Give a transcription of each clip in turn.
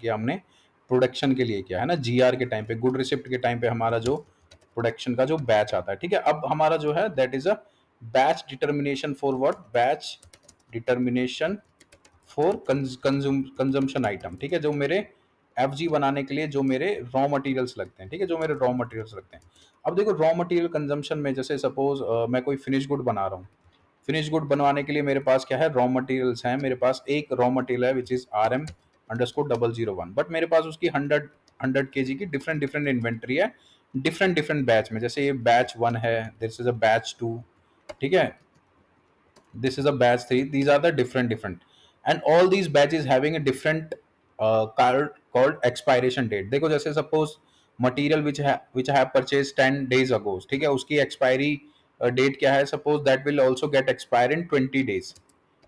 किया हमने प्रोडक्शन के लिए किया है ना, जीआर के टाइम पे, गुड रिसिप्ट के टाइम पे हमारा जो प्रोडक्शन का जो बैच आता है, ठीक है। अब हमारा जो है that is a batch determination for what, batch determination for consumption item, ठीक है, जो मेरे एफजी बनाने के लिए जो मेरे रॉ मटेरियल्स लगते हैं, ठीक है, जो मेरे रॉ मटेरियल्स लगते हैं। अब देखो रॉ मटेरियल कंजम्पशन में जैसे सपोज मैं कोई फिनिश गुड बना रहा हूँ, फिनिश गुड बनवाने के लिए मेरे पास क्या है, रॉ मटेरियल्स हैं, मेरे पास एक रॉ मटेरियल है विच इज RM_001, बट मेरे पास उसकी 100 kg की डिफरेंट डिफरेंट इन्वेंट्री है, डिफरेंट डिफरेंट बैच में, जैसे ये बैच 1 है, दिस इज अ बैच 2, ठीक है, this is a batch 3, these are the different and all these batches having a different called expiration date। देखो जैसे suppose material which I have purchased 10 days ago, ठीक है, उसकी expiry date क्या है, suppose that will also get expire in 20 days,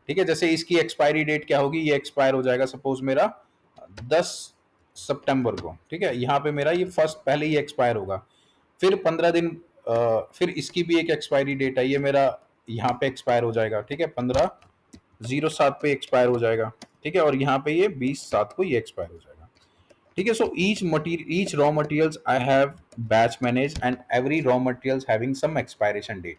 ठीक है। जैसे इसकी एक्सपायरी डेट क्या होगी, ये एक्सपायर हो जाएगा सपोज मेरा 10 सितंबर को, ठीक है, यहाँ पे मेरा ये फर्स्ट पहले ही एक्सपायर होगा, फिर 15 दिन फिर इसकी भी एक एक्सपायरी डेट है, ये मेरा यहाँ पे एक्सपायर हो जाएगा, ठीक है, 15/07 पे एक्सपायर हो जाएगा, ठीक है, और यहाँ पे ये 20/7 को ये एक्सपायर हो जाएगा, ठीक है। So each raw materials I have batch manage and every raw materials having some expiration date,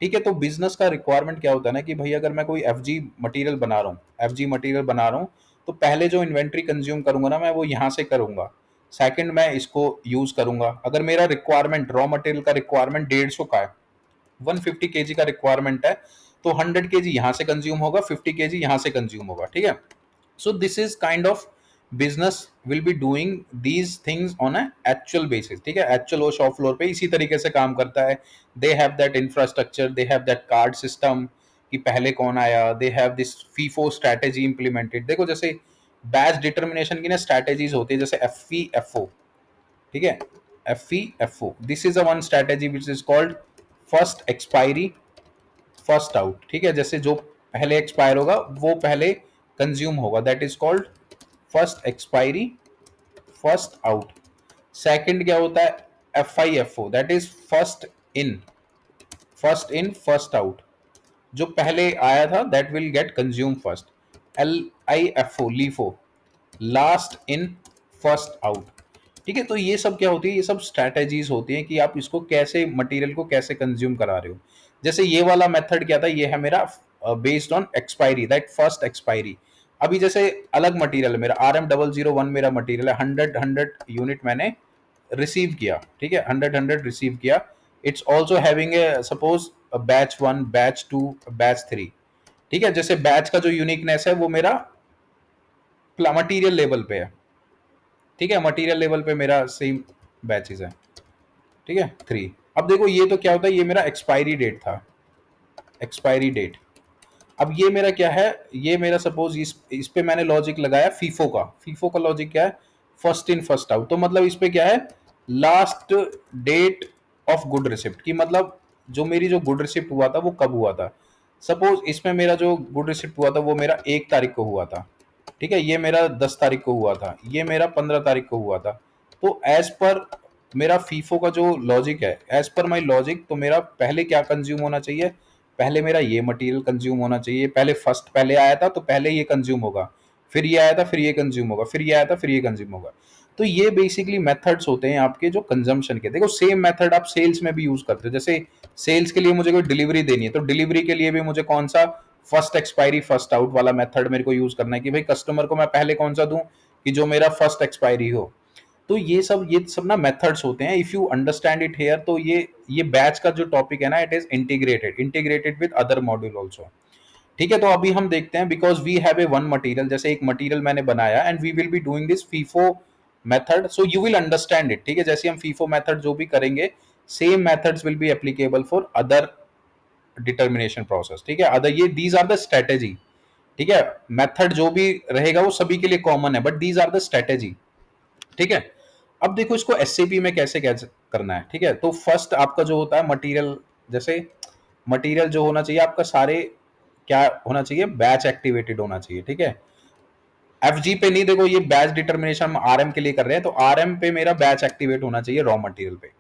ठीक है। तो बिजनेस का रिक्वायरमेंट क्या होता है ना कि भाई अगर मैं कोई एफ जी मटेरियल बना रहा हूँ, तो पहले जो इन्वेंट्री कंज्यूम करूंगा ना मैं, वो यहाँ से करूंगा, सेकंड मैं इसको यूज करूंगा। अगर मेरा रिक्वायरमेंट रॉ मटेरियल का रिक्वायरमेंट 150 का है, 150 kg का रिक्वायरमेंट है, तो 100 kg यहाँ से कंज्यूम होगा, 50 kg यहाँ से कंज्यूम होगा, ठीक है। So this is kind of business will be doing these things on a actual basis, ठीक है, एक्चुअल वो शॉप फ्लोर पे इसी तरीके से काम करता है। They have that infrastructure, they have that card system कि पहले कौन आया, they have this FIFO strategy implemented. देखो जैसे बैच डिटर्मिनेशन की ना स्ट्रैटेजीज होती है, जैसे FEFO, ठीक है, FEFO, this is a one strategy which is called first expiry first out, ठीक है, जैसे जो पहले एक्सपायर होगा वो पहले कंज्यूम होगा, that is called first expiry first out. Second क्या होता है, FIFO, that is first in first out, जो पहले आया था that will get consume first. LIFO, LIFO, last in first out, ठीक है। तो ये सब क्या होती है, ये सब स्ट्रैटेजीज होती हैं कि आप इसको कैसे मटेरियल को कैसे कंज्यूम करा रहे हो। जैसे ये वाला मेथड क्या था, ये है मेरा based on expiry, that first expiry. अभी जैसे अलग मटेरियल है मेरा, RM001 मेरा मटेरियल है, 100 यूनिट मैंने रिसीव किया, ठीक है, 100 रिसीव किया। It's also having A suppose batch 1, batch 2, batch 3, ठीक है। जैसे बैच का जो यूनिकनेस है वो मेरा मटीरियल लेवल पे है, ठीक है, मटीरियल लेवल पे मेरा सेम बैचेस है, ठीक है, 3। अब देखो ये तो क्या होता है, ये मेरा एक्सपायरी डेट था, एक्सपायरी डेट। अब ये मेरा क्या है, ये मेरा सपोज इस पे मैंने लॉजिक लगाया फीफो का लॉजिक क्या है, फर्स्ट इन फर्स्ट आउट। तो मतलब इस पे क्या है, last date of good receipt की, मतलब जो मेरी जो गुड रिसिप्ट हुआ था वो कब हुआ था। सपोज इसमें मेरा जो गुड रिसिप्ट हुआ था वो मेरा 1 तारीख को हुआ था, ठीक है, ये मेरा 10 तारीख को हुआ था, ये मेरा 15 तारीख को हुआ था। तो एज पर मेरा फीफो का जो लॉजिक है, एज पर माई लॉजिक, तो मेरा पहले क्या कंज्यूम होना चाहिए, पहले मेरा ये मटेरियल कंज्यूम होना चाहिए, पहले फर्स्ट पहले आया था तो पहले ये कंज्यूम होगा, फिर ये आया था फिर ये कंज्यूम होगा, फिर ये आया था फिर ये कंज्यूम होगा। तो ये बेसिकली मेथड्स होते हैं आपके जो कंजम्पशन के। देखो सेम मेथड आप सेल्स में भी यूज करते हो, जैसे सेल्स के लिए मुझे कोई डिलीवरी देनी है, तो डिलीवरी के लिए भी मुझे कौन सा फर्स्ट एक्सपायरी फर्स्ट आउट वाला मेथड मेरे को यूज करना है कि भाई कस्टमर को मैं पहले कौन सा दूं कि जो मेरा फर्स्ट एक्सपायरी हो। तो ये सब ना मेथड्स होते हैं, if you understand it here. तो ये बैच का जो टॉपिक है ना, it is integrated with other module also, ठीक है। तो अभी हम देखते हैं, because we have a one material, जैसे एक मटेरियल मैंने बनाया and we will be doing this FIFO method, so you will understand it, ठीक है। जैसे हम फीफो मेथड जो भी करेंगे, same methods will be applicable for other determination process, ठीक है, अदर ये दीज आर द स्ट्रेटेजी, ठीक है। मेथड जो भी रहेगा वो सभी के लिए कॉमन है, but these are the strategy, ठीक है। अब देखो इसको एससीपी में कैसे कैसे करना है, ठीक है। तो फर्स्ट आपका जो होता है मटेरियल, जैसे मटेरियल जो होना चाहिए आपका सारे क्या होना चाहिए, बैच एक्टिवेटेड होना चाहिए, ठीक है। एफजी पे नहीं, देखो ये बैच डिटर्मिनेशन हम आरएम के लिए कर रहे हैं, तो आरएम पे मेरा बैच एक्टिवेट होना चाहिए रॉ मटेरियल पे।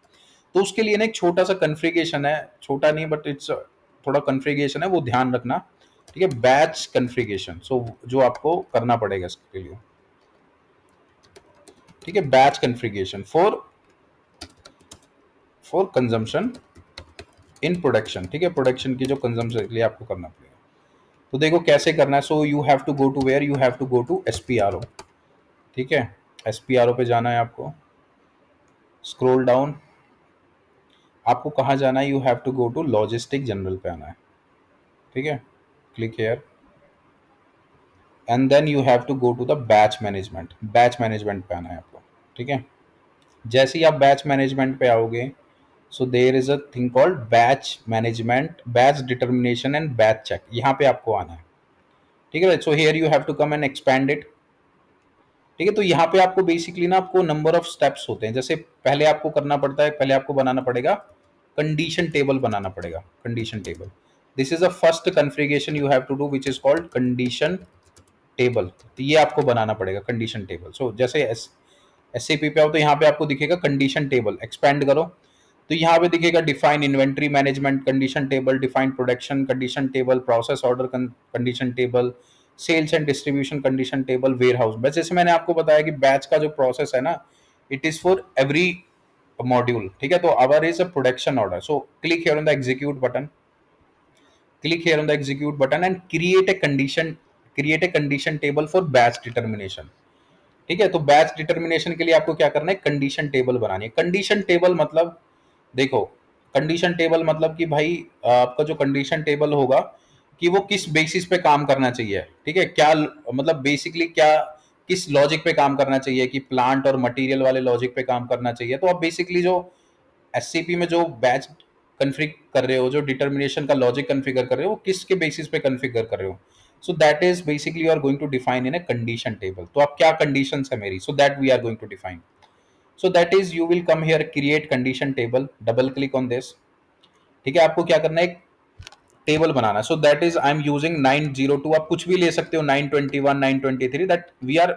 तो उसके लिए ना एक छोटा सा कन्फिगरेशन है, छोटा नहीं बट इट्स थोड़ा कन्फिगरेशन है, वो ध्यान रखना, ठीक है, बैच कन्फिगरेशन। सो जो आपको करना पड़ेगा इसके लिए, ठीक है, batch configuration for consumption in production. ठीक है, प्रोडक्शन की जो कंजम्पशन के लिए आपको करना पड़ेगा। तो देखो कैसे करना है। So you have to go to where, you have to go to SPRO. ठीक है, एसपीआरओ पे जाना है आपको, स्क्रॉल डाउन, आपको कहाँ जाना है, you have to go to logistic general पे आना है। ठीक है, click here and then you have to go to the batch management पे आना है आपको। ठीक है, जैसे ही आप बैच मैनेजमेंट पे आओगे, so there is a thing called batch management, batch determination and batch check, यहाँ पे आपको आना है। ठीक है, so here you have to come and expand it. ठीक है, तो यहाँ पे आपको बेसिकली ना आपको नंबर ऑफ स्टेप्स होते हैं। जैसे पहले आपको करना पड़ता है, पहले आपको बनाना पड़ेगा कंडीशन टेबल, बनाना पड़ेगा condition table. This is the first configuration you have to do which is called condition table. तो ये आपको बनाना पड़ेगा कंडीशन टेबल। सो जैसे एसएपी पे आओ तो यहाँ पे आपको दिखेगा कंडीशन टेबल, एक्सपेंड करो तो यहाँ पे दिखेगा define inventory management condition table, define production condition table, process order condition table, sales and distribution condition table, warehouse. बस जैसे मैंने आपको बताया कि बैच का जो प्रोसेस है ना, it is for every module. ठीक है, तो our is a production order. So click here on the execute button, click here on the execute button and create a condition table for batch determination। ठीक है, तो batch determination के लिए आपको क्या करना है, कंडीशन टेबल बनानी है। कंडीशन टेबल मतलब देखो, कंडीशन टेबल मतलब कि भाई आपका जो कंडीशन टेबल होगा कि वो किस बेसिस पे काम करना चाहिए। ठीक है, क्या मतलब बेसिकली क्या किस लॉजिक पे काम करना चाहिए, कि प्लांट और मटेरियल वाले लॉजिक पे काम करना चाहिए। तो आप बेसिकली जो एससीपी में जो बैच कन्फिग कर रहे हो, जो डिटर्मिनेशन का लॉजिक कन्फिगर कर रहे हो, वो किसके बेसिस पे कन्फिगर कर रहे हो। So that is basically you are going to define in a condition table. तो आप क्या कंडीशंस है मेरी, so that we are going to define. So that is you will come here create condition table, double click on this. ठीक है, आपको क्या करना है, एक टेबल बनाना है। So that is I am using 902, आप कुछ भी ले सकते हो, 921, 923, that we are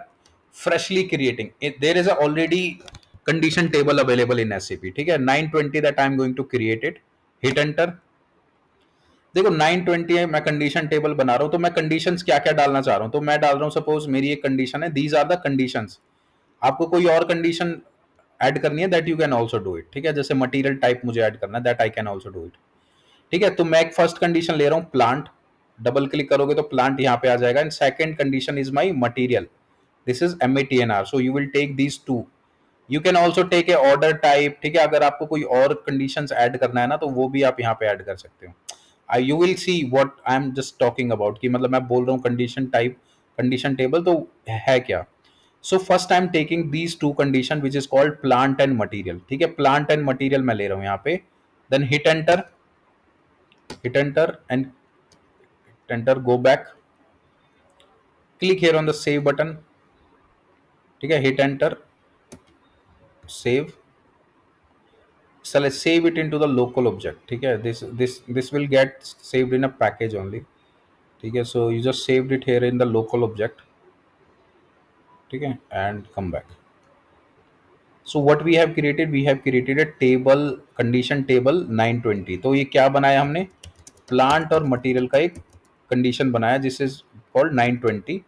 freshly creating. There is already condition table available in SCP. ठीक है, 920 that I am going to create it, hit enter. देखो 920 है, मैं कंडीशन टेबल बना रहा हूं, तो मैं कंडीशंस क्या क्या डालना चाह रहा हूं। तो मैं डाल रहा हूं, सपोज मेरी एक कंडीशन है, दीज आर द कंडीशंस। आपको कोई और कंडीशन ऐड करनी है, that you can also do it. ठीक है, जैसे मटीरियल टाइप मुझे ऐड करना है, that I can also do it. ठीक है, तो मैं एक फर्स्ट कंडीशन ले रहा हूं, प्लांट। डबल क्लिक करोगे तो प्लांट यहाँ पे आ जाएगा। And second condition is my material, this is MATNR। So you will take these two, you can also take a order type. ठीक है, अगर आपको कोई और कंडीशंस ऐड करना है ना, तो वो भी आप यहाँ पे ऐड कर सकते हो। You will see what I am just talking about, कि मतलब मैं बोल रहा हूँ कंडीशन टाइप, कंडीशन टेबल तो है क्या। So first I am taking these two condition which is called plant and material. ठीक है, प्लांट एंड मटीरियल मैं ले रहा हूँ यहाँ पे। Then hit enter, hit enter and enter, go back, click here on the save button। ठीक है, hit enter, save, select, save it into the local object। ठीक है, this will get saved in a package only। ठीक है, so you just saved it here in the local object। ठीक है, and come back। so what we have created a table, condition table 920। तो ये क्या बनाया हमने, प्लांट और मटेरियल का एक कंडीशन बनाया, जिस इज कॉल्ड 920।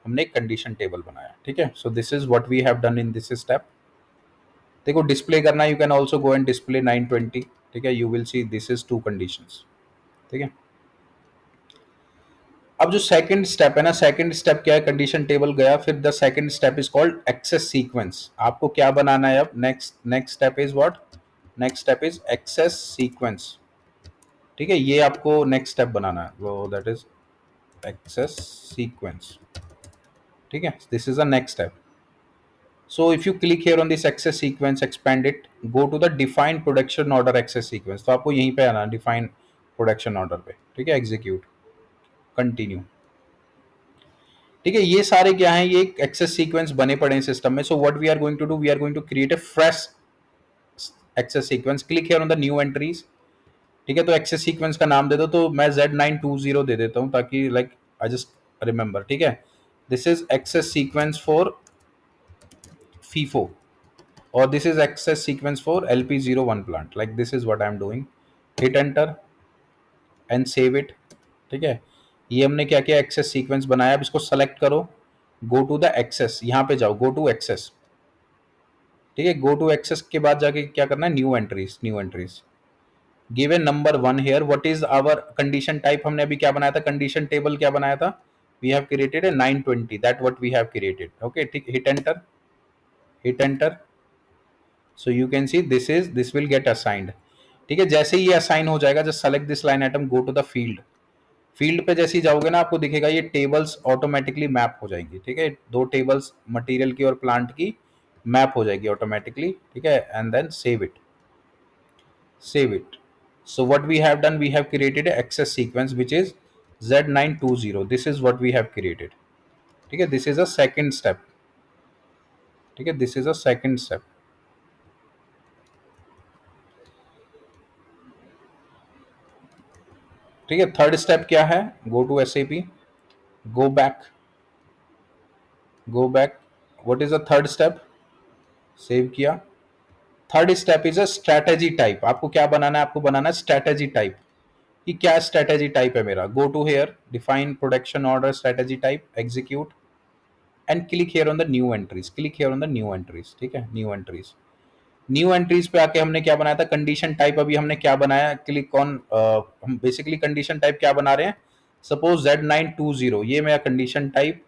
हमने एक कंडीशन टेबल बनाया। ठीक है, so this is what we have done in this step. देखो डिस्प्ले करना, you can also go and display 920। ठीक है, you will see this is two conditions. ठीक है, अब जो सेकंड स्टेप है ना, सेकंड स्टेप क्या है, कंडीशन टेबल गया, फिर the second step is called access sequence. आपको क्या बनाना है अब, next step is what, next step is access sequence. ठीक है, ये आपको नेक्स्ट स्टेप बनाना है, वो दैट इज एक्सेस सीक्वेंस। ठीक है, this is the next step. So if you click here on this access sequence, expand it, go to the define production order access sequence। तो आपको यहीं पे आना है define production order पे। ठीक है, execute, continue। ठीक है, ये सारे क्या हैं, ये एक एक्सेस सीक्वेंस बने पड़े हैं सिस्टम में। So what we are going to do, we are going to create a fresh access sequence. Click here on the new entries. ठीक है, तो एक्सेस सीक्वेंस का नाम दे दो, तो मैं Z920 दे देता हूँ, ताकि लाइक आई जस्ट रिमेंबर। ठीक है, this is access sequence for FIFO, or this is access sequence for LP01 plant, like this is what I am doing। hit enter and save it। ठीक है, ये हमने क्या किया, एक्सेस सीक्वेंस बनाया। अब इसको सेलेक्ट करो, गो टू द एक्सेस, यहाँ पे जाओ, गो टू एक्सेस। ठीक है, गो टू एक्सेस के बाद जाके क्या करना है, new entries, new entries, given number 1 here, what is our condition type, हमने अभी क्या बनाया था, कंडीशन टेबल क्या बनाया था, we have created a 920, that what we have created, okay ठीक, hit enter, hit enter, so you can see this will get assigned. ठीक है, जैसे ही ये असाइन हो जाएगा, just select this line item, go to the field, field पे जैसे ही जाओगे ना, आपको दिखेगा ये टेबल्स ऑटोमेटिकली मैप हो जाएंगी। ठीक है, दो टेबल्स मटेरियल की और प्लांट की मैप हो जाएगी ऑटोमेटिकली। ठीक है, and then save it, save it. So what we have done, we have created a access sequence which is Z920, this is what we have created। ठीक है, this is a second step। ठीक है, this is a second step। ठीक है, third step क्या है, go to SAP, go back, go back, what is the third step, save किया। Third step is a strategy type, आपको क्या बनाना है, आपको बनाना है स्ट्रेटेजी टाइप, कि क्या स्ट्रेटेजी टाइप है मेरा, go to here, define production order strategy type, execute and click here on the new entries, click here on the new entries. ठीक है, न्यू एंट्रीज, न्यू एंट्रीज पे आके हमने क्या बनाया था, कंडीशन टाइप, अभी हमने क्या बनाया, क्लिक ऑन, हम बेसिकली कंडीशन टाइप क्या बना रहे हैं, सपोज Z920, ये मेरा condition type,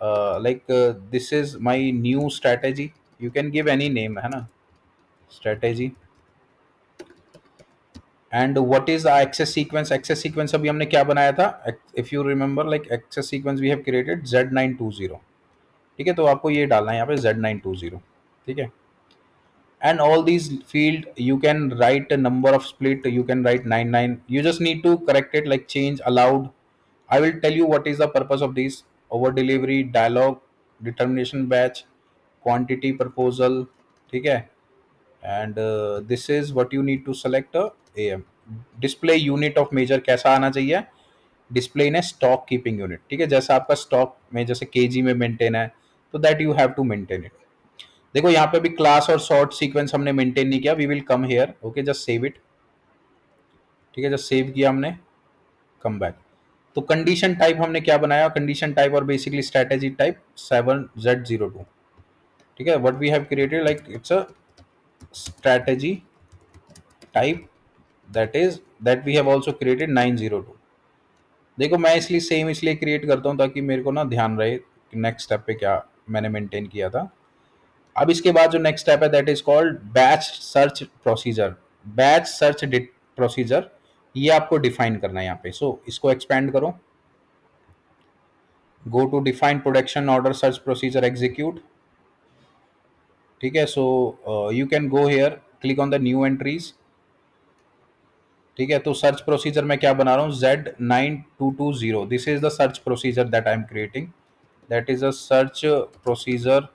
like this is my new strategy, you can give any name, है ना, strategy, and what is access sequence, access sequence अभी हमने क्या बनाया था, if you remember, like access sequence we have created Z920। ठीक है, तो आपको ये डालना है यहाँ पे Z920। ठीक है, and all these field you can write a number of split, you can write 99, you just need to correct it, like change allowed, I will tell you what is the purpose of this, over delivery, dialogue, determination batch, quantity proposal। ठीक है, and this is what you need to select AM, display unit of measure कैसा आना चाहिए, display in stock keeping unit. ठीक है, जैसा आपका stock में जैसे केजी में मेंटेन है, तो that you have to maintain it. देखो यहाँ पे भी क्लास और शॉर्ट सीक्वेंस हमने मेंटेन नहीं किया, we will come here, okay just save it. ठीक है, जस्ट सेव किया हमने, कम बैक, तो कंडीशन टाइप हमने क्या बनाया, कंडीशन टाइप और बेसिकली स्ट्रेटेजी टाइप 7Z02। ठीक है, what we have created, like it's a strategy type, that we have also created 902। देखो मैं इसलिए सेम इसलिए क्रिएट करता हूँ ताकि मेरे को ना ध्यान रहे कि नेक्स्ट स्टेप पे क्या मैंने मेंटेन किया था। अब इसके बाद जो नेक्स्ट स्टेप है, that is called batch search procedure, batch search procedure, ये आपको डिफाइन करना है यहाँ पे। सो इसको एक्सपेंड करो, go to define production order search procedure, execute. ठीक है, so you can go here, click on the new entries. ठीक है, तो सर्च प्रोसीजर मैं क्या बना रहा हूँ, Z9220, this is the search procedure that I am creating, that is a search procedure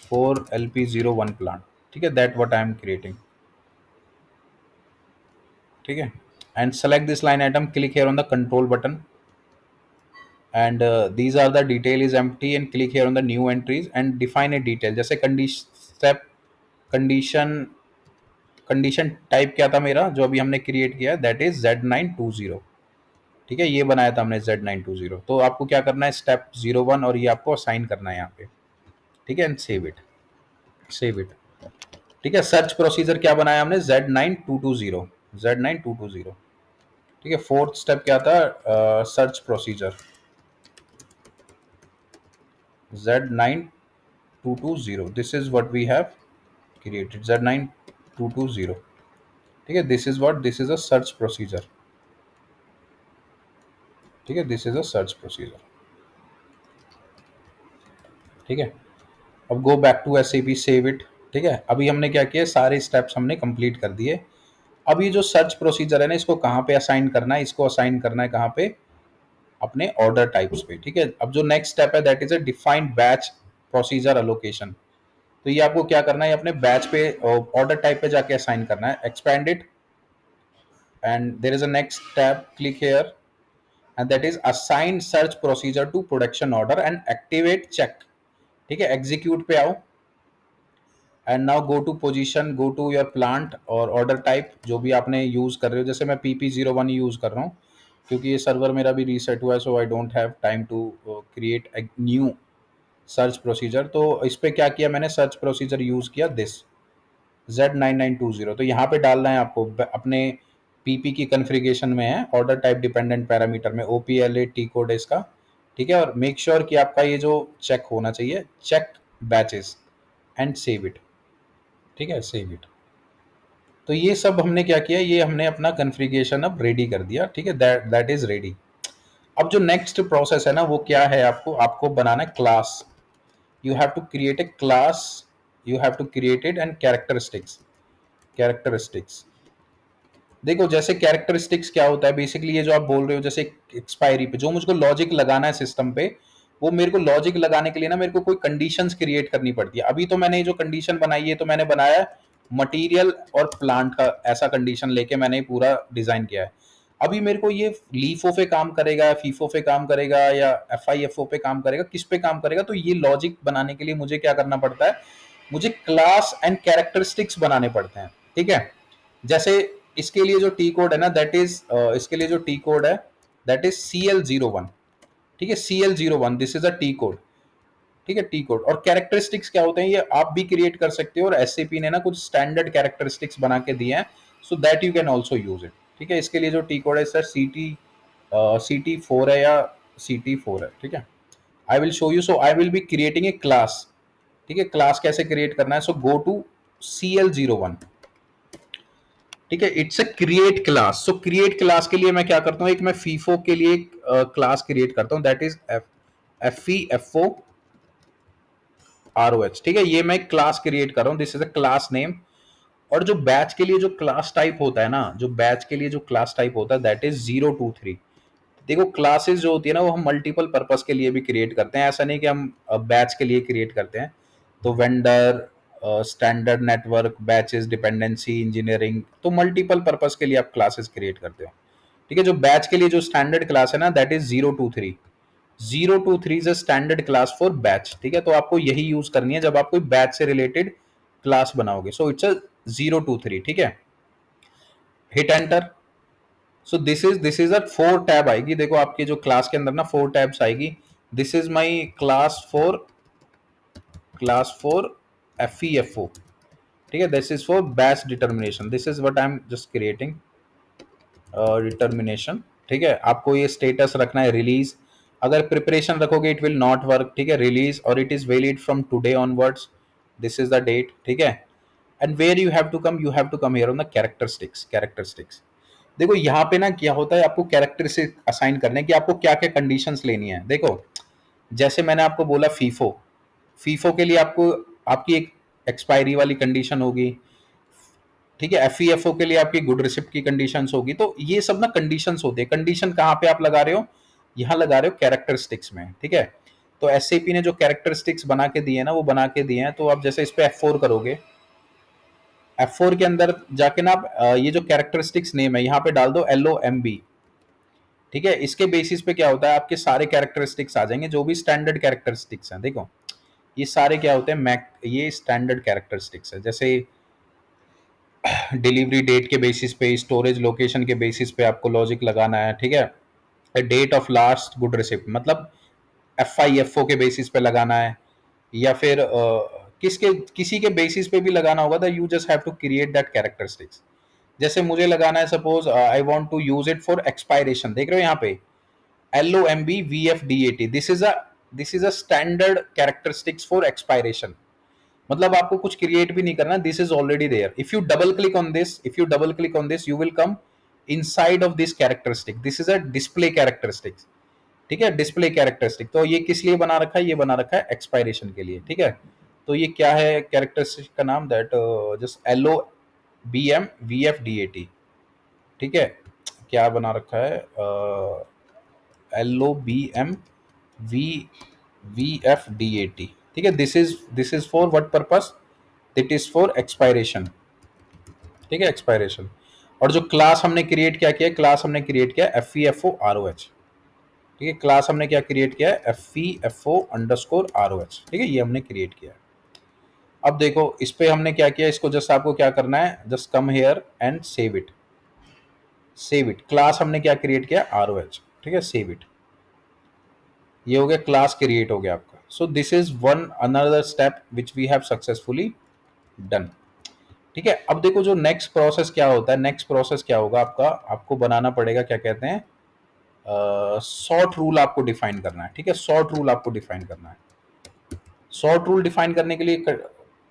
for LP01 plant. ठीक है, that what I am creating. ठीक है, and select this line item, click here on the control button, and these are the detail is empty, and click here on the new entries and define a detail, जैसे condition step, condition, condition type क्या था मेरा जो अभी हमने create किया है, that is Z920। ठीक है, ये बनाया था हमने Z920, तो आपको क्या करना है, स्टेप 01 और ये आपको असाइन करना है यहाँ पे। ठीक है, and save it, save it. ठीक है, सर्च प्रोसीजर क्या बनाया हमने, Z9220, Z9220। ठीक है, फोर्थ स्टेप क्या था, search procedure Z9220, this is what we have created, Z9220। ठीक है, this is what, this is a search procedure। ठीक है, this is a search procedure। ठीक है, अब go back to SAP, save it. ठीक है, अभी हमने क्या किया, सारे स्टेप्स हमने कंप्लीट कर दिए। अब ये जो सर्च प्रोसीजर है ना, इसको कहाँ पे असाइन करना है, इसको असाइन करना है कहाँ पे, अपने ऑर्डर टाइप्स पे। ठीक है, अब जो नेक्स्ट स्टेप है, that is a defined batch procedure allocation, तो ये आपको क्या करना है, अपने बैच पे ऑर्डर टाइप पे जाके असाइन करना है, expand it, and there is a next tab, click here, and that is assign search procedure to production order and activate check। ठीक है, एग्जीक्यूट पे आओ, and now go to position, go to your plant और order type जो भी आपने use कर रहे हो, जैसे मैं PP01 यूज कर रहा हूँ क्योंकि ये सर्वर मेरा भी रीसेट हुआ है, so I don't have time to create new search procedure, तो इस पे क्या किया मैंने, सर्च प्रोसीजर यूज किया दिस Z9920। तो यहाँ पे डालना है आपको अपने पीपी की कॉन्फ़िगरेशन में है, ऑर्डर टाइप डिपेंडेंट पैरामीटर में OPL8 टी कोड है इसका। ठीक है, और मेक श्योर कि आपका ये जो चेक होना चाहिए, check batches and save it. ठीक है, सेव इट। तो ये सब हमने क्या किया, ये हमने अपना कॉन्फ़िगरेशन अब रेडी कर दिया। ठीक है, दैट इज रेडी। अब जो नेक्स्ट प्रोसेस है ना, वो क्या है, आपको आपको बनाना है class. You have to create a class, you have to create it and characteristics. देखो जैसे कैरेक्टरिस्टिक्स क्या होता है बेसिकली, ये जो आप बोल रहे हो जैसे एक्सपायरी पे जो मुझको लॉजिक लगाना है सिस्टम पे, वो मेरे को लॉजिक लगाने के लिए ना मेरे को कोई कंडीशंस क्रिएट करनी पड़ती है। अभी तो मैंने ये जो कंडीशन बनाई है तो मैंने बनाया है मटेरियल और प्लांट का, ऐसा कंडीशन लेके मैंने पूरा डिजाइन किया है। अभी मेरे को ये लीफो पे काम करेगा, फीफो पे काम करेगा, या FIFO पे काम करेगा, किस पे काम करेगा, तो ये लॉजिक बनाने के लिए मुझे क्या करना पड़ता है, मुझे क्लास एंड कैरेक्टरिस्टिक्स बनाने पड़ते हैं। ठीक है, जैसे इसके लिए जो टी कोड है ना, दैट इज इसके लिए जो टी कोड है दैट इज CL01। ठीक है, CL01, this is a T code. ठीक है, टी कोड। और कैरेक्टरिस्टिक्स क्या होते हैं, ये आप भी क्रिएट कर सकते हो, और SAP ने ना कुछ स्टैंडर्ड कैरेक्टरिस्टिक्स बना के दिए हैं, so that you can also use it. ठीक है, इसके लिए जो टी कोड है सर CT4 है या CT4 है। ठीक है, I will show you. So I will be creating a class. ठीक है, क्लास कैसे क्रिएट करना है, सो गो टू CL01। ठीक है, it's a create class. So create class के लिए मैं क्या करता हूँ, एक मैं फीफो के लिए एक क्लास क्रिएट करता हूँ, दैट इज FEFOROH। ठीक है, ये मैं क्लास क्रिएट कर रहा हूँ, this is a class name. और जो बैच के लिए जो क्लास टाइप होता है ना, जो बैच के लिए जो क्लास टाइप होता है दैट इज 023। देखो क्लासेस जो होती है ना, वो हम मल्टीपल पर्पस के लिए भी क्रिएट करते हैं, ऐसा नहीं कि हम बैच के लिए क्रिएट करते हैं। तो vendor, standard network, batches, dependency, engineering, तो मल्टीपल पर्पस के लिए आप क्लासेस क्रिएट करते हो। ठीक है, जो बैच के लिए जो स्टैंडर्ड क्लास है ना that is 023। 023 is a standard class for batch. ठीक है, तो आपको यही यूज करनी है जब आप कोई बैच से रिलेटेड क्लास बनाओगे। So it's a 023। ठीक है, hit enter. So this is a 4 tab आएगी, देखो आपके जो क्लास के अंदर ना 4 टैब्स आएगी। This is my class for FEFO। ठीक है, this is for batch determination, this is what I am just creating determination. ठीक है, आपको ये स्टेटस रखना है रिलीज। अगर प्रिपरेशन रखोगे इट विल नॉट वर्क। ठीक है, रिलीज, और it is valid from today onwards, this is the date. ठीक है, and where you have to come here on the characteristics. देखो यहाँ पे ना क्या होता है, आपको कैरेक्टरिस्टिक असाइन करने की आपको क्या क्या कंडीशंस लेनी है। देखो जैसे मैंने आपको बोला फीफो, फीफो के लिए आपको आपकी एक एक्सपायरी वाली कंडीशन होगी। ठीक है, FEFO के लिए आपकी गुड रिसिप्ट की कंडीशंस होगी। तो ये सब ना कंडीशंस होते हैं। कंडीशन कहाँ पे आप लगा रहे हो, यहाँ लगा रहे हो कैरेक्टरिस्टिक्स में। ठीक है, तो SAP ने जो कैरेक्टरिस्टिक्स बना के दिए हैं ना, वो बना के दिए हैं। तो आप जैसे इस पे F4 करोगे, F4 के अंदर जाके ना आप ये जो कैरेक्टरिस्टिक्स नेम है यहाँ पे डाल दो LOMB। ठीक है, इसके बेसिस पे क्या होता है, आपके सारे कैरेक्टरिस्टिक्स आ जाएंगे जो भी स्टैंडर्ड कैरेक्टरिस्टिक्स हैं। देखो ये सारे क्या होते हैं, मैक, ये स्टैंडर्ड कैरेक्टरिस्टिक्स है। जैसे डिलीवरी डेट के बेसिस पे, स्टोरेज लोकेशन के बेसिस पे आपको लॉजिक लगाना है। ठीक है, date of last good receipt मतलब FIFO के बेसिस पे लगाना है, या फिर किसी के बेसिस पे भी लगाना होगा। तो you just have to create that characteristics. जैसे मुझे लगाना है, suppose I want to use it for expiration, देख रहे हो यहाँ पे LOMB VFDAT, this is a standard characteristics for expiration. मतलब आपको कुछ क्रिएट भी नहीं करना, this is already there. If you double click on this you will come inside of this characteristic, this is a display characteristics. ठीक है, display characteristic. तो ये किस लिए बना रखा है, ये बना रखा है एक्सपायरेशन के लिए। ठीक है, तो ये क्या है कैरेक्टरिस्टिक का नाम, दैट जस्ट LOBM VFDAT। ठीक है, क्या बना रखा है, LOBM VFDAT। ठीक है, this is for what purpose, it is for expiration. ठीक है, एक्सपायरेशन। और जो क्लास हमने क्रिएट क्या किया, क्लास हमने क्रिएट किया FEFOROH। ठीक है, क्लास हमने क्या क्रिएट किया है, FEFO_ROH। ठीक है, ये हमने क्रिएट किया है। अब देखो इस पे हमने क्या किया, इसको जस्ट आपको क्या करना है, just come here and save it. Save it, class हमने क्या क्रिएट किया, ROH। ठीक है, सेव इट, ये हो गया, क्लास क्रिएट हो गया आपका। So this is one another step which we have successfully done. ठीक है, अब देखो जो नेक्स्ट प्रोसेस क्या होता है, नेक्स्ट प्रोसेस क्या होगा आपका, आपको बनाना पड़ेगा क्या कहते हैं, सॉर्ट रूल आपको डिफाइन करना है। ठीक है, सॉर्ट रूल आपको डिफाइन करना है। सॉर्ट रूल डिफाइन करने के लिए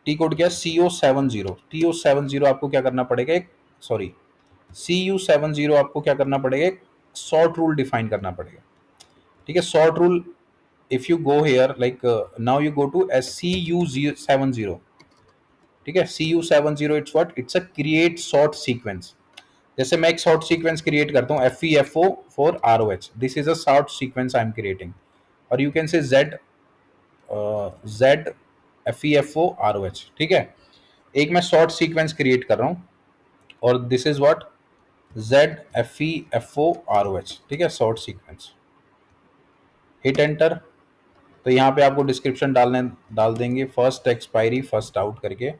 टी कोड क्या है, CO70, TO70 आपको क्या करना पड़ेगा, एक सॉरी CU70 आपको क्या करना पड़ेगा, एक सॉर्ट रूल डिफाइन करना पड़ेगा। ठीक है, sort rule, if you go here like now you go to CU70। ठीक है, CU70 it's what, it's a create sort sequence. जैसे मैं एक शॉर्ट सीक्वेंस क्रिएट करता हूँ FEFO for ROH, this is a short sequence I am creating, और you can say Z FEFO ROH। ठीक है, एक मैं शॉर्ट सीक्वेंस क्रिएट कर रहा हूँ और this is what ZFEFO ROH। ठीक है, शॉर्ट सीक्वेंस, हिट एंटर। तो यहाँ पे आपको डिस्क्रिप्शन डाल देंगे, फर्स्ट एक्सपायरी फर्स्ट आउट करके।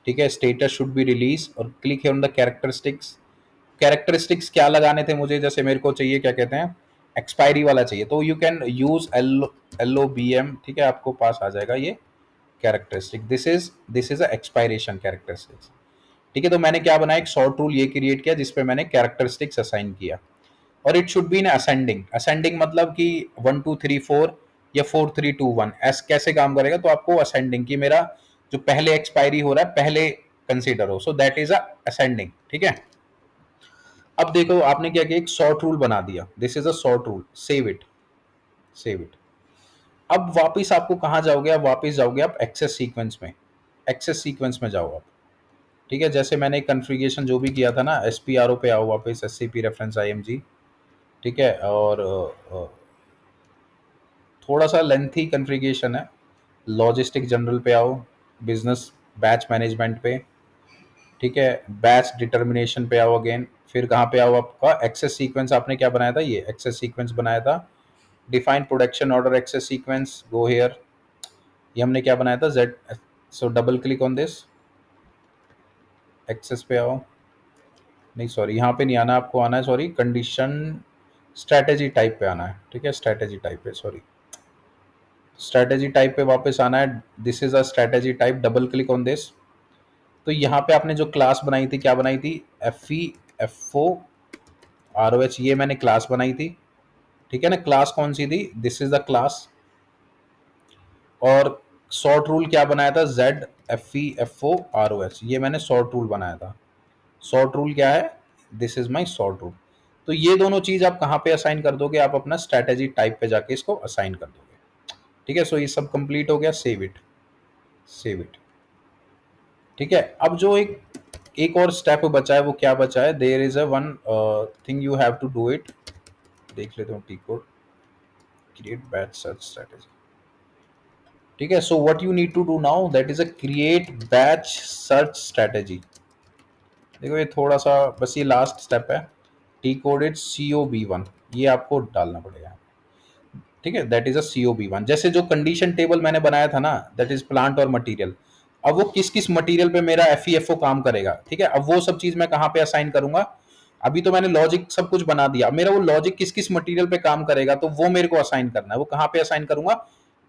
ठीक है, स्टेटस शुड बी रिलीज और क्लिक है ऑन द कैरेक्टरिस्टिक्स। कैरेक्टरिस्टिक्स क्या लगाने थे मुझे, जैसे मेरे को चाहिए क्या कहते हैं, एक्सपायरी वाला चाहिए, तो यू कैन यूज LOBM। ठीक है, आपको पास आ जाएगा ये characteristic, this is a expiration characteristics. ठीक है, तो मैंने क्या बनाया, एक शॉर्ट रूल ये क्रिएट किया जिसपे मैंने कैरेक्टरिस्टिक्स असाइन किया, और it should be in ascending. Ascending मतलब कि 1 2 3 4 या 4 3 2 1 ऐसे कैसे काम करेगा, तो आपको असेंडिंग की मेरा जो पहले एक्सपायरी हो रहा है पहले कंसीडर हो, so that is a ascending. ठीक है, अब देखो आपने क्या किया, एक शॉर्ट रूल बना दिया, this is a short rule, save it, save it. अब वापिस आपको कहाँ जाओगे, आप वापिस जाओगे आप एक्सेस सीक्वेंस में, एक्सेस सीक्वेंस में जाओ आप। ठीक है, जैसे मैंने कॉन्फ़िगरेशन जो भी किया था ना, SPRO पे आओ वापस, SCP रेफरेंस IMG। ठीक है, और थोड़ा सा लेंथी कॉन्फ़िगरेशन है, लॉजिस्टिक जनरल पे आओ, बिजनेस बैच मैनेजमेंट पे। ठीक है, बैच डिटर्मिनेशन पे आओ अगेन, फिर कहाँ पे आओ, आपका एक्सेस सीक्वेंस आपने क्या बनाया था, ये एक्सेस सीक्वेंस बनाया था, define production order access sequence, go here, ये हमने क्या बनाया था, Z. So double click on this, access पे आओ, नहीं सॉरी यहाँ पे नहीं आना, आपको आना है सॉरी कंडीशन स्ट्रैटेजी टाइप पे आना है। ठीक है, स्ट्रैटेजी टाइप पे, सॉरी स्ट्रैटेजी टाइप पे वापस आना है, this is a strategy type, double click on this. तो यहाँ पे आपने जो क्लास बनाई थी, क्या बनाई थी, FEFO ROH, ये मैंने क्लास बनाई थी। ठीक है ना, क्लास कौन सी थी, दिस इज द क्लास, और शॉर्ट रूल क्या बनाया था, ZFEFO ROH, ये मैंने शॉर्ट रूल बनाया था। शॉर्ट रूल क्या है, this is my sort rule. तो ये दोनों चीज आप कहाँ पे असाइन कर दोगे, आप अपना स्ट्रैटेजी टाइप पे जाके इसको असाइन कर दोगे। ठीक है, सो ये सब कंप्लीट हो गया, सेव इट, सेव इट। ठीक है, अब जो एक और स्टेप बचा है, वो क्या बचा है, there is a one thing you have to do it, देख लेते हो T code, create batch search strategy. ठीक है, so what you need to do now, that is a create batch search strategy. देखो ये थोड़ा सा बस ये लास्ट स्टेप है, टी कोड इज COB1, ये आपको डालना पड़ेगा। ठीक है, दैट इज अ COB1। जैसे जो कंडीशन टेबल मैंने बनाया था ना, दैट इज प्लांट और मटेरियल, अब वो किस किस मटेरियल पे मेरा FEFO काम करेगा। ठीक है, अब वो सब चीज मैं कहाँ पे असाइन करूंगा, अभी तो मैंने लॉजिक सब कुछ बना दिया, मेरा वो लॉजिक किस किस मटेरियल पे काम करेगा, तो वो मेरे को असाइन करना है, वो कहाँ पे असाइन करूंगा,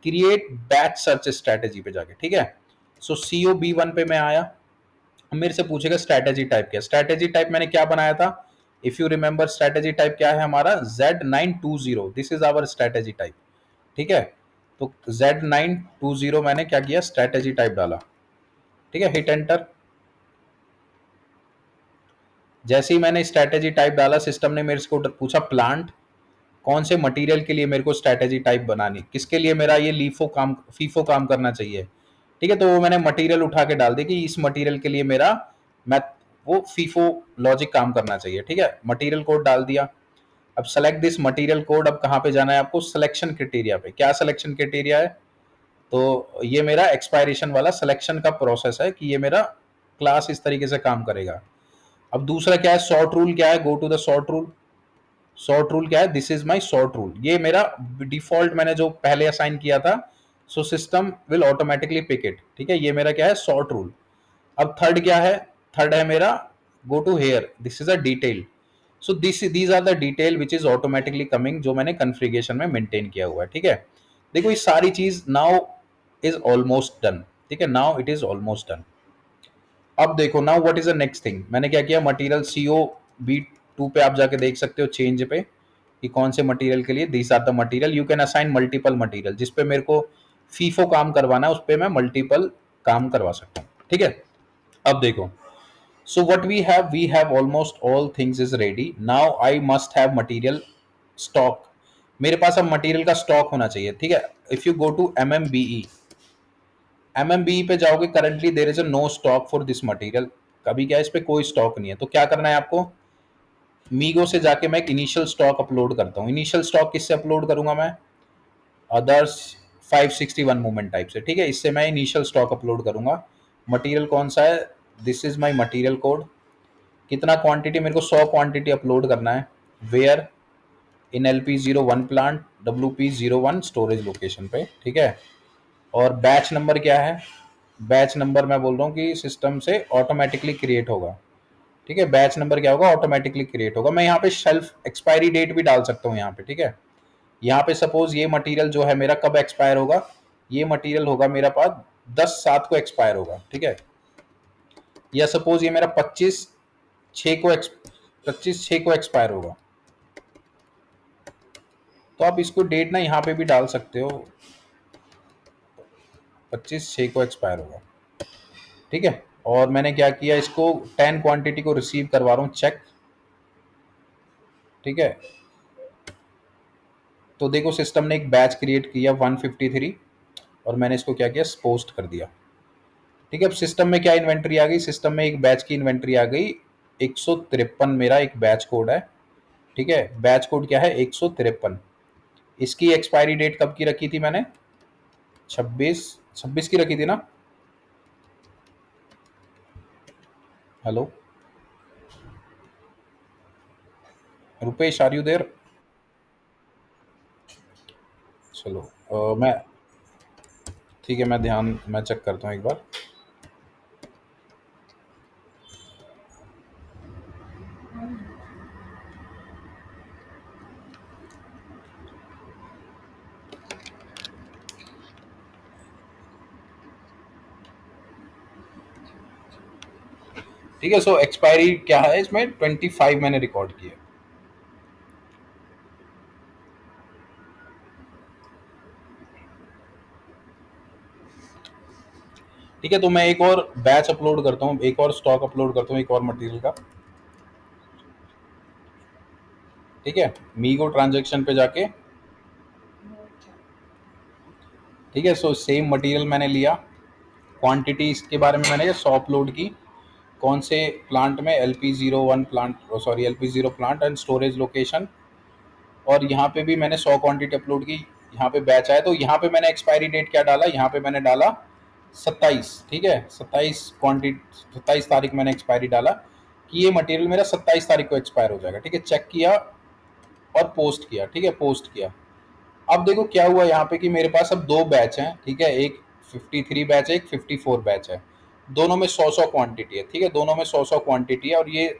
क्रिएट बैच सर्च स्ट्रैटेजी पे जाके। ठीक है, सो COB1 पे मैं आया, मेरे से पूछेगा स्ट्रैटेजी टाइप क्या, स्ट्रैटेजी टाइप मैंने क्या बनाया था, if you remember strategy type क्या है हमारा, Z920, this is our strategy type. ठीक है, तो Z920 मैंने क्या किया, स्ट्रैटेजी टाइप डाला। ठीक है, हिट एंटर। जैसे ही मैंने स्ट्रैटेजी टाइप डाला, सिस्टम ने मेरे को पूछा प्लांट, कौन से मटेरियल के लिए मेरे को स्ट्रैटेजी टाइप बनानी, किसके लिए मेरा ये फीफो काम करना चाहिए। ठीक है, तो वो मैंने मटेरियल उठा के डाल दी कि इस मटेरियल के लिए मेरा मैं वो फीफो लॉजिक काम करना चाहिए। ठीक है, मटेरियल कोड डाल दिया। अब सेलेक्ट दिस मटेरियल कोड, अब कहाँ पे जाना है आपको, सिलेक्शन क्राइटेरिया पे। क्या सिलेक्शन क्राइटेरिया है, तो ये मेरा एक्सपायरेशन वाला सिलेक्शन का प्रोसेस है कि ये मेरा क्लास इस तरीके से काम करेगा। अब दूसरा क्या है, शॉर्ट रूल क्या है, go to the sort rule. Sort rule क्या है, this is my sort rule, ये मेरा डिफॉल्ट मैंने जो पहले असाइन किया था, so system will automatically pick it. ठीक है, ये मेरा क्या है, शॉर्ट रूल। अब थर्ड क्या है, थर्ड है मेरा go to here, this is a detail. So these are the detail which is automatically coming, जो मैंने कॉन्फ़िगरेशन में मेंटेन किया हुआ है। ठीक है, देखो ये सारी चीज नाउ इज ऑलमोस्ट डन, ठीक है, now it is almost done. अब देखो now what is the next thing, मैंने क्या किया, मटेरियल सीओ बी टू पे आप जाके देख सकते हो चेंज पे कि कौन से मटेरियल के लिए this are the material, you can assign multiple material, जिस पे मेरे को फीफो काम करवाना है उस पे मैं मल्टीपल काम करवा सकता हूँ, ठीक है। अब देखो, so what we have almost all things is ready, now I must have material stock, मेरे पास अब मटेरियल का स्टॉक होना चाहिए, ठीक है। If you go to MMBE पे जाओगे, currently there is a no stock for this material, कभी क्या इस पे कोई स्टॉक नहीं है, तो क्या करना है आपको, मीगो से जाके मैं एक इनिशियल स्टॉक अपलोड करता हूँ। इनिशियल स्टॉक किससे अपलोड करूंगा मैं, अदर्स 561 मूवमेंट टाइप से, ठीक है, इससे मैं इनिशियल स्टॉक अपलोड करूंगा। मटेरियल कौन सा है, this is my material code, कितना क्वांटिटी, मेरे को 100 क्वांटिटी अपलोड करना है, where in LP01 plant WP01 storage location पे, ठीक है। और बैच नंबर क्या है, बैच नंबर मैं बोल रहा हूँ कि सिस्टम से ऑटोमेटिकली क्रिएट होगा, ठीक है, बैच नंबर क्या होगा, ऑटोमेटिकली क्रिएट होगा। मैं यहाँ पे शेल्फ एक्सपायरी डेट भी डाल सकता हूँ यहाँ पे, ठीक है। यहाँ पे सपोज ये मटेरियल जो है मेरा कब एक्सपायर होगा, ये मटेरियल होगा मेरा पास 10/7 को एक्सपायर होगा, ठीक है। या सपोज ये मेरा 25/6 को एक्सपायर होगा, तो आप इसको डेट ना यहाँ पे भी डाल सकते हो, 25/6 को एक्सपायर होगा, ठीक है। और मैंने क्या किया, इसको 10 क्वांटिटी को रिसीव करवा रहा हूँ, चेक, ठीक है। तो देखो सिस्टम ने एक बैच क्रिएट किया 153, और मैंने इसको क्या किया, पोस्ट कर दिया, ठीक है। अब सिस्टम में क्या इन्वेंट्री आ गई, सिस्टम में एक बैच की इन्वेंट्री आ गई 153, मेरा एक बैच कोड है, ठीक है। बैच कोड क्या है, 153। इसकी एक्सपायरी डेट कब की रखी थी मैंने, 26 की रखी थी ना। Hello Rupesh, are you there. चलो मैं, ठीक है, मैं चेक करता हूँ एक बार। ठीक है, सो एक्सपायरी क्या है इसमें, 25 मैंने रिकॉर्ड किया, ठीक है। तो मैं एक और बैच अपलोड करता हूँ, एक और स्टॉक अपलोड करता हूँ, एक और मटेरियल का, ठीक है। मीगो ट्रांजेक्शन पे जाके, ठीक है, सो सेम मटेरियल मैंने लिया, क्वांटिटी इसके बारे में मैंने 100 अपलोड की, कौन से प्लांट में, LP01 plant, sorry LP0 plant and storage location. और यहाँ पे भी मैंने 100 क्वांटिटी अपलोड की, यहाँ पे बैच आया, तो यहाँ पे मैंने एक्सपायरी डेट क्या डाला, यहाँ पे मैंने डाला 27, ठीक है, 27 तारीख मैंने एक्सपायरी डाला कि ये मटेरियल मेरा 27 तारीख को एक्सपायर हो जाएगा, ठीक है। चेक किया और पोस्ट किया, ठीक है, पोस्ट किया। अब देखो क्या हुआ यहाँ पे कि मेरे पास अब दो बैच हैं, ठीक है, एक 53 बैच है, एक 54 बैच है, दोनों में 100 क्वांटिटी है, ठीक है, दोनों में 100 क्वांटिटी है। और ये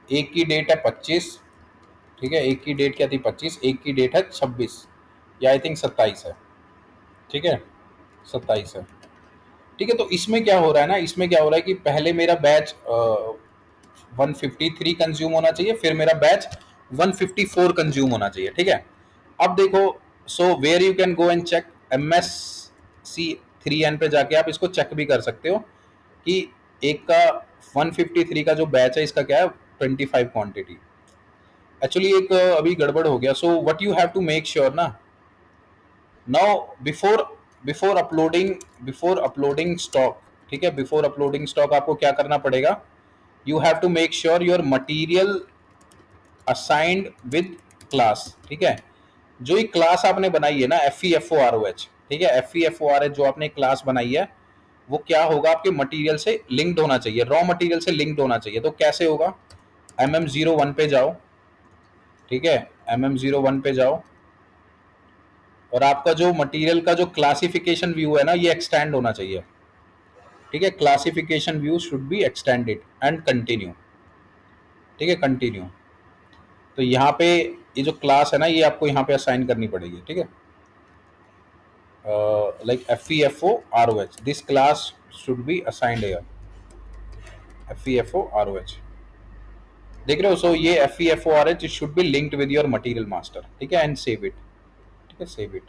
एक की डेट है 25, ठीक है, एक की डेट क्या थी 25, एक की डेट है 26, या आई थिंक 27 है, ठीक है, 27 है, ठीक है। तो इसमें क्या हो रहा है ना, इसमें क्या हो रहा है कि पहले मेरा बैच 153 कंज्यूम होना चाहिए, फिर मेरा बैच 154 कंज्यूम होना चाहिए, ठीक है। अब देखो, so where you can go and check, MSC3N पे जाके आप इसको चेक भी कर सकते हो कि एक का 153 का जो बैच है इसका क्या है, 25 क्वांटिटी। एक्चुअली एक अभी गड़बड़ हो गया, so what you have to make sure ना, now before uploading, before uploading stock, ठीक है, बिफोर अपलोडिंग स्टॉक आपको क्या करना पड़ेगा, you have to make sure your material assigned with class, ठीक है। जो ये क्लास आपने बनाई है ना, FEFOROH, ठीक है, FEFORH जो आपने क्लास बनाई है, वो क्या होगा, आपके मटेरियल से लिंक्ड होना चाहिए, रॉ मटेरियल से लिंक्ड होना चाहिए। तो कैसे होगा, MM01 पे जाओ, ठीक है, MM01 पे जाओ, और आपका जो मटेरियल का जो क्लासिफिकेशन व्यू है ना, ये एक्सटेंड होना चाहिए, ठीक है, classification view should be extended and continue, ठीक है, कंटिन्यू। तो यहाँ पे ये जो क्लास है ना, ये आपको यहाँ पे असाइन करनी पड़ेगी, ठीक है। like FEFO ROH. This class should be assigned here. FEFO ROH. देख रहे हो? सो ये FEFO RH should be linked with your material master, ठीक है, एंड सेव इट, ठीक है, सेव इट,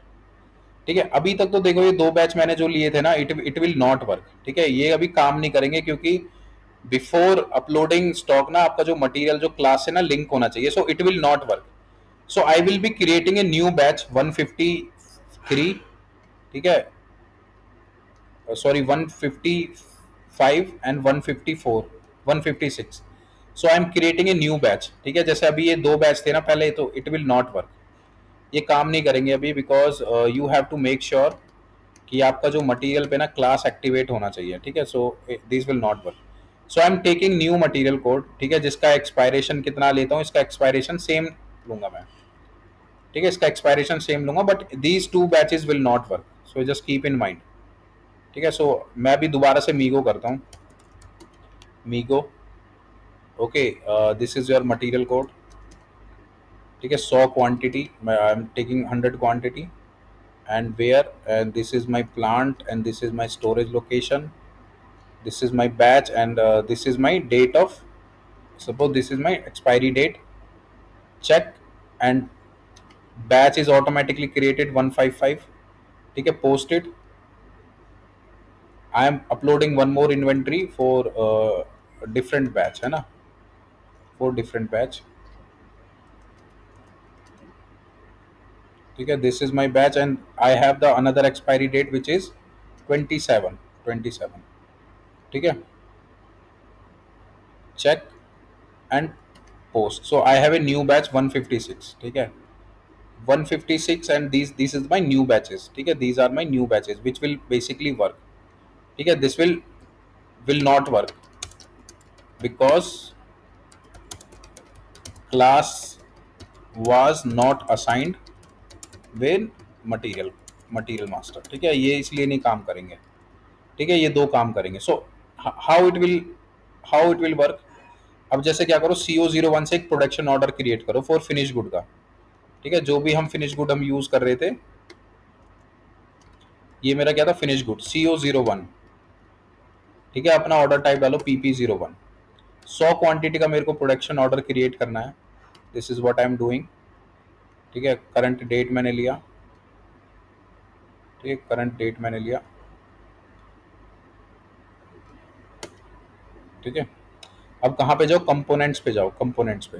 ठीक है। अभी तक तो देखो ये दो बैच मैंने जो लिए थे ना, इट विल नॉट वर्क, ठीक है, ये अभी काम नहीं करेंगे क्योंकि बिफोर अपलोडिंग स्टॉक ना आपका जो मटेरियल जो क्लास है ना लिंक होना चाहिए, so it will not work. So I will be creating a new batch 153, ठीक है, sorry 155 and 154 156। So I am creating a new batch, ठीक है। जैसे अभी ये दो बैच थे ना पहले, तो इट विल नॉट वर्क, ये काम नहीं करेंगे अभी, because you have to make sure कि आपका जो मटेरियल पे ना क्लास एक्टिवेट होना चाहिए, ठीक है। So this will not work. So I am taking new material code, ठीक है, जिसका एक्सपायरेशन कितना लेता हूँ, इसका एक्सपायरेशन सेम लूंगा मैं, ठीक है, इसका एक्सपायरेशन सेम लूंगा, but these two batches will not work, so just keep in mind, ठीक है। सो मैं भी दोबारा से मीगो करता हूँ, MeeGo, okay, this is your material code, ठीक है, 100 quantity, I am taking 100 quantity, and where, and this is my plant, and this is my storage location, this is my batch, and this is my date of, suppose this is my expiry date, check, and batch is automatically created 155, ठीक है, post it, I am uploading one more inventory for different batch, है ना, for different batch, ठीक है, this is my batch, and I have the another expiry date which is 27, ठीक है, check and post, so I have a new batch 156, ठीक है, 156, and these this is my new batches, ठीक है, these are my new batches which will basically work, ठीक है। This will not work because class was not assigned with material master, ठीक है, ये इसलिए नहीं काम करेंगे, ठीक है, ये दो काम करेंगे। So how it will work, अब जैसे क्या करो, CO01 से एक प्रोडक्शन ऑर्डर क्रिएट करो फॉर फिनिश गुड का, ठीक है, जो भी हम फिनिश गुड हम यूज कर रहे थे, ये मेरा क्या था, फिनिश गुड CO01, ठीक है, अपना ऑर्डर टाइप डालो PP01, 100 क्वांटिटी का मेरे को प्रोडक्शन ऑर्डर क्रिएट करना है, this is what I am doing, ठीक है, करंट डेट मैंने लिया, ठीक है, करंट डेट मैंने लिया, ठीक है। अब कहाँ पे जाओ, कंपोनेंट्स पे जाओ, कंपोनेंट्स पे,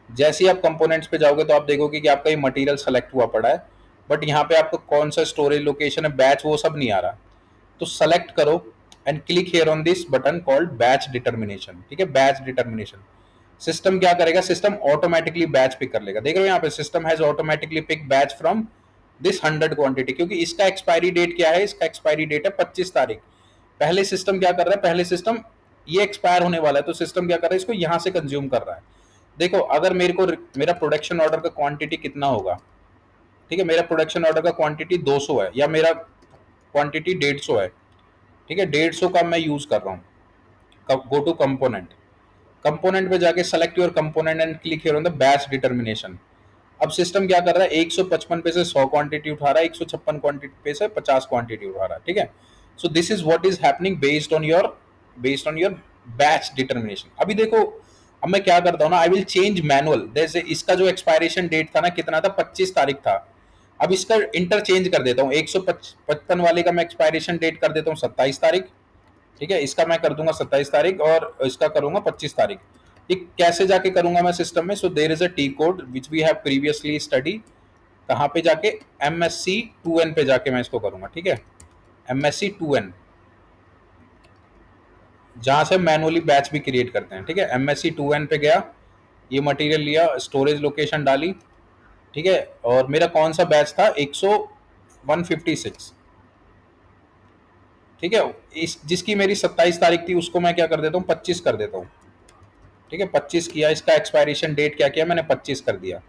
जैसे ही आप कंपोनेंट्स पे जाओगे तो आप देखोगे कि आपका ये मटेरियल सेलेक्ट हुआ पड़ा है, बट यहाँ पे आपको कौन सा स्टोरेज लोकेशन है, बैच, वो सब नहीं आ रहा, तो सेलेक्ट करो and click here on this button called batch determination, ठीक है, बैच डिटर्मिनेशन। सिस्टम क्या करेगा, सिस्टम ऑटोमेटिकली बैच पिक कर लेगा, देख रहे हो यहाँ पे, system has automatically pick batch from this 100 quantity, क्योंकि इसका एक्सपायरी डेट क्या है, इसका एक्सपायरी डेट है 25 तारीख। पहले सिस्टम क्या कर रहा है, पहले सिस्टम ये एक्सपायर होने वाला है, तो सिस्टम क्या कर रहा है, इसको यहां से कंज्यूम कर रहा है। देखो, अगर मेरे को मेरा प्रोडक्शन ऑर्डर का क्वांटिटी कितना होगा, ठीक है, मेरा प्रोडक्शन ऑर्डर का क्वांटिटी 200 है, या मेरा क्वांटिटी 150 है, ठीक है, 150 का मैं यूज कर रहा हूँ, गो टू कंपोनेंट, कंपोनेंट पे जाके select your component and click here on the batch determination. अब सिस्टम क्या कर रहा है, 155 पे से 100 क्वांटिटी उठा रहा है, 156 क्वांटिटी पे से 50 क्वांटिटी उठा रहा है, ठीक है। So this is what is happening based on your batch determination. अभी देखो, अब मैं क्या करता हूँ ना, आई विल चेंज मैनुअल, जैसे इसका जो एक्सपायरेशन डेट था ना, कितना था, 25 तारीख था, अब इसका इंटरचेंज कर देता हूँ, 155 वाले का मैं एक्सपायरेशन डेट कर देता हूँ 27 तारीख, ठीक है, इसका मैं कर दूंगा 27 तारीख, और इसका करूंगा 25 तारीख। ये कैसे जाके करूंगा मैं सिस्टम में, so there is a T code which we have previously study, कहाँ पे जाके, MSC2N पे जाके मैं इसको करूंगा, ठीक है, MSC2N, जहां से मैनुअली बैच भी क्रिएट करते हैं, ठीक है, MSC2N पे गया, ये मटेरियल लिया, स्टोरेज लोकेशन डाली, ठीक है, और मेरा कौन सा बैच था, 156, ठीक है, इस जिसकी मेरी 27 तारीख थी, उसको मैं क्या कर देता हूँ, 25 कर देता हूँ, ठीक है, 25 किया, इसका एक्सपायरेशन डेट क्या किया मैंने, 25 कर दिया,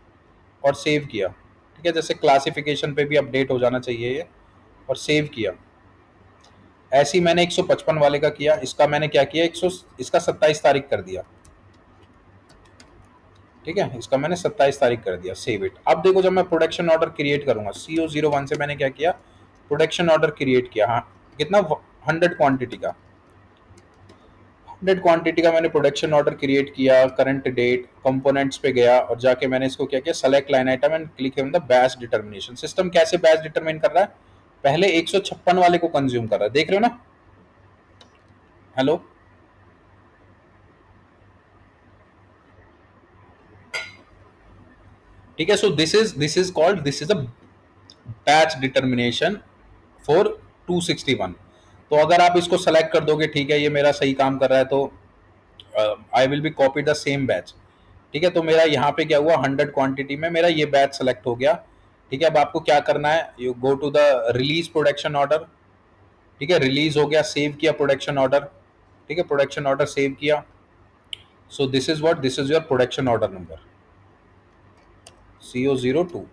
और सेव किया, ठीक है, जैसे क्लासिफिकेशन पे भी अपडेट हो जाना चाहिए ये, और सेव किया। ऐसे ही मैंने 155 वाले का किया, इसका मैंने क्या किया, 100, इसका 27 तारीख कर दिया, ठीक है, इसका मैंने 27 तारीख कर दिया, सेव इट। अब देखो, जब मैं प्रोडक्शन ऑर्डर क्रिएट करूंगा, CO01 से मैंने क्या किया, प्रोडक्शन ऑर्डर क्रिएट किया, हाँ कितना, 100 क्वांटिटी का, 100 क्वांटिटी का मैंने प्रोडक्शन ऑर्डर क्रिएट किया, करंट डेट, कंपोनेंट्स पे गया और जाके मैंने इसको क्या किया, select line item and click on the batch determination. System कैसे बैच डिटरमिन कर रहा है, पहले 156 वाले को कंज्यूम कर रहा है, देख रहे हो ना। हेलो, ठीक है। So this is called, this is a batch determination for 261। तो अगर आप इसको सेलेक्ट कर दोगे, ठीक है ये मेरा सही काम कर रहा है, तो I will be copy the same batch. ठीक है, तो मेरा यहाँ पे क्या हुआ, 100 क्वांटिटी में मेरा ये बैच सेलेक्ट हो गया। ठीक है, अब आपको क्या करना है, you go to the release production order. ठीक है, रिलीज हो गया, सेव किया प्रोडक्शन ऑर्डर। ठीक है, प्रोडक्शन ऑर्डर सेव किया। सो this is what, this is your production order number CO02।